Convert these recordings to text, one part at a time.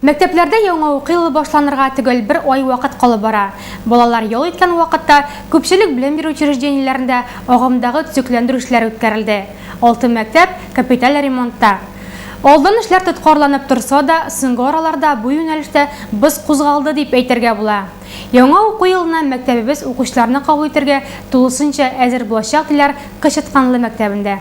Мәктәпләрдә яңа уку елы башланырга төгәл бер ай вакыт калып бара. Балалар ял иткән вакытта күпчелек белем бирү учреждениеләрендә агымдагы төзекләндерү эшләре үткәрелде. 6 мәктәп капиталь ремонтта. Алдан эшләр тоткарланып торса да, соңгы араларда бу юнәлештә без кузгалды дип әйтергә була. Яңа уку елына мәктәбебез укучыларны кабул итәргә тулысынча әзер булачак диләр Кычытканлы мәктәбендә.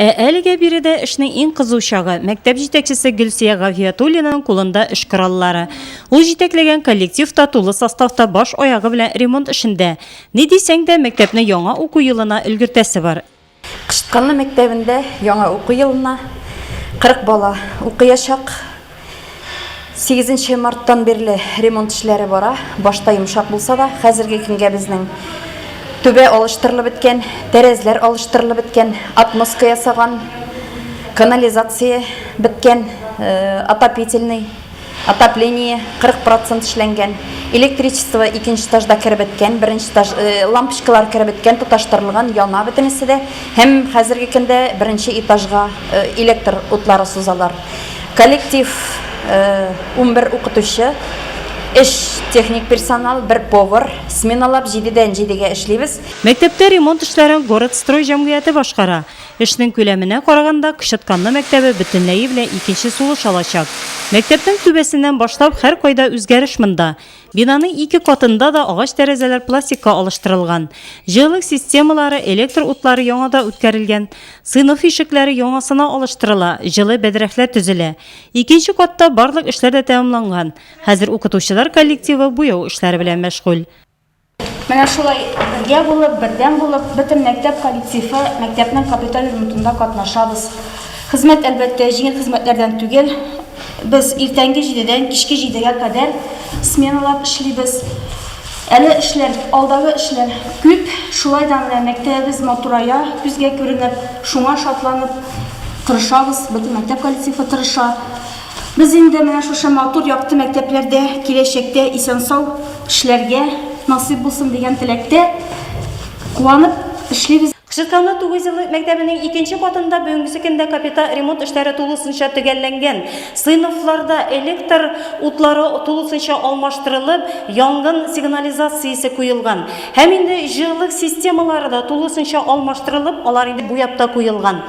Әлегә биредә эшнең иң кызу чагы мәктәп җитәкчесе Гөлсия Гафиятуллинаның кулында эш кораллары. Ул җитәкләгән коллектив та тулы составта баш аягы белән ремонт эшендә. Ни дисәң дә мәктәпне яңа уку елына өлгертәсе бар. Кычытканлы мәктәбендә яңа уку елына 40 бала укыячак. 8 марттан бирле ремонт эшләре бара. Башта йомшак булса да, хәзерге көнгә безнең төбе алыштырылып беткән, тәрәзәләр алыштырылып беткән, атмоска ясаган, канализация беткән, отопление 40% эшләнгән, электричество 2нче этажда кереп беткән, 1нче этаж лампочкалар кереп беткән, тоташтырылган, яна бөтенесе дә, һәм хәзерге көндә 1нче этажга электр утлары сузалар. Коллектив 11 укытучы, техник персонал, 1 повар, сменалап 7-дән 7-гә эшлибез. Мәктәптә ремонт эшләрен Городстрой җәмгыяте башкара. Эшнең күләменә караганда Кычытканлы мәктәбе бөтенләй белән икенче сулыш алачак. Мәктәптең түбәсеннән башлап һәр кайда үзгәреш монда. Бинаның 2 катында да агач тәрәзәләр пластикка алыштырылган. Җылылык системалары, электр утлары яңада үткәрелгән. Сыйныф ишекләре яңасына алыштырыла, җылы бәдрәфләр төзелә. 2нче катта барлык эшләр дә тәмамланган. Хәзер укытучылар коллективы буяу эшләре белән мәшгуль. Менә шулай бергә булып, бердәм булып, бөтен мәктәп коллективы мәктәпнең капиталь ремонтында катнашабыз. Хезмәт әлбәттә җиңел хезмәтләрдән түгел. Без иртәнге 7-дән кичке 7-гә кадәр сменалап эшлибез. Әле эшләр, алдагы эшләр күп. Шулай да менә мәктәбебез матурая, күзгә күренеп, шуңа шатланып тырышабыз. Бөтен мәктәп коллективы тырыша. Без инде менә шушы матур якты мәктәпләрдә киләчәктә исән-сау эшләргә насыйп булсын дигән теләктә куанып эшлибез. Кычытканлы 9 еллык мәктәбенең 2нче катында бүгенге көндә капиталь ремонт эшләре тулысынча төгәлләнгән. Сыйныфларда электр утлары тулысынча алмаштырылып, янгын сигнализациясе куелган. Һәм инде җылылык системалары да тулысынча алмаштырылып, алар инде буяп та куелган.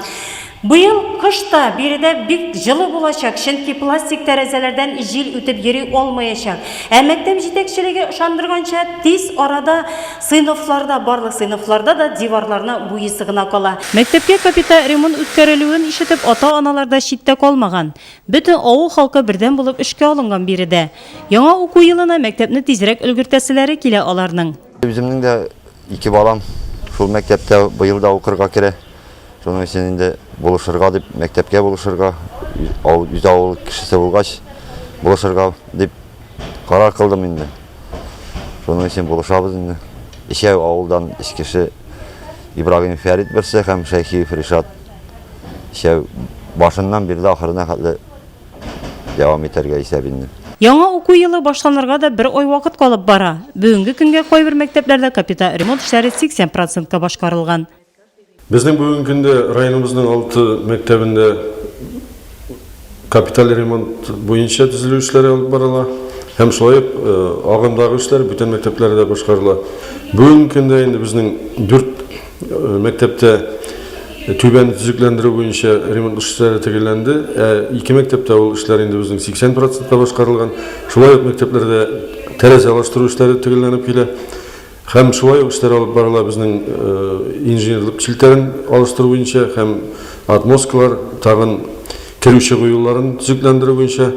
Быел кышта биредә бик җылы булачак, чөнки пластик тәрәзәләрдән җил үтеп йөри алмаячак. Мәктәп җитәкчелеге ышандырганча, тиз арада сыйныфларда, барлык сыйныфларда да диварларны буйысы гына кала. Мәктәпкә капиталь ремонт үткәрелүен ишетеп, ата-аналар да читтә калмаган. Бөтен авыл халкы бердәм булып эшкә алынган биредә. Яңа уку елына мәктәпне тизрәк өлгертәселәре килә аларның. Безнең дә 2 балам шул мәктәптә быел да укырга керә. Шуның өчен инде булышырга дип, мәктәпкә булышырга, авыл кешесе булгач, булышырга дип карар кылдым инде. Шуның өчен булышабыз инде. Ишәү авылдан 3 кеше Ибрагим Фәрит берсе һәм Шәйхиев Ришат. Ишәү башыннан бирде ахырына хәтле дәвам итәргә исәп инде. Яңа уку елы башланырга да 1 ай вакыт калып бара. Бүгенге көнгә кайбер мәктәпләрдә капиталь ремонт эшләре 80%-ка башкарылган. Безнең бүгенге көндә районыбызның 6 мәктәбендә капиталь ремонт буенча төзелү эшләре алып барыла. Һәм шулай агымдагы эшләр бүтән мәктәпләрдә башкарыла. Бүгенге көндә инде безнең 4 мәктәптә түбән төзекләндерү буенча ремонт эшләре төгәлләнде. 2 мәктәптә ул эшләр инде безнең 80%-та башкарылган. Шулай ук мәктәпләрдә тәрәзә алыштыру эшләре төгәлләнеп килә. Һәм шулай ук эшләр алып барыла безнең инженерлык челтәрен алыштыру буенча һәм атмоскалар, тагын керүче куюларын төзекләндерү буенча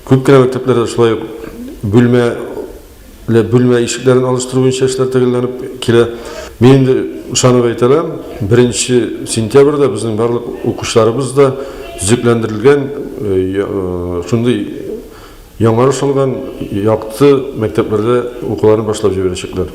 күп кенә мәктәпләрдә шулай ук бүлмә ишекләрен алыштыру буенча эшләр төгәлләнеп килә. Мин инде ышанып әйтәләм, 1 сентябрьдә безнең барлык укучыларыбыз да төзекләндерелгән, шундый яңарышылган якты мәктәпләрдә укуларын башлап җибәрәчәкләр.